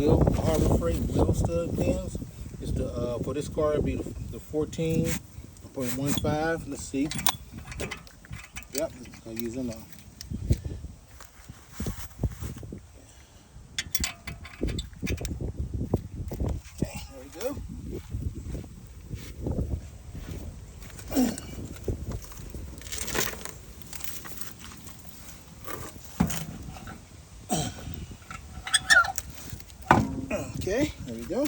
wheel, Harbor Freight wheel stud pins. It's the for this car it'd be the 14.15. Let's see. Yep, I'm using them. Okay, there we go. Okay, there we go.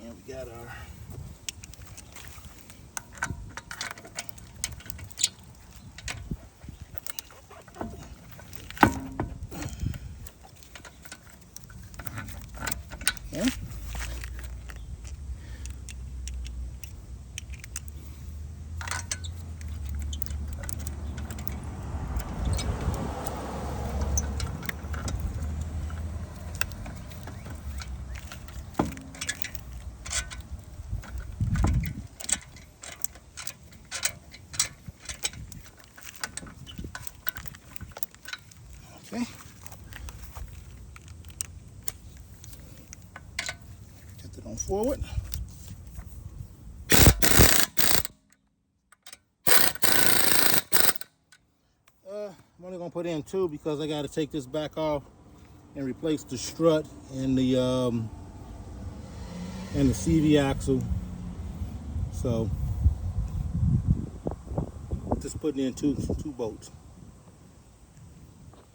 And we got our okay. Okay. Get it on forward. I'm only gonna put in 2 because I got to take this back off and replace the strut and the CV axle. So just putting in two bolts.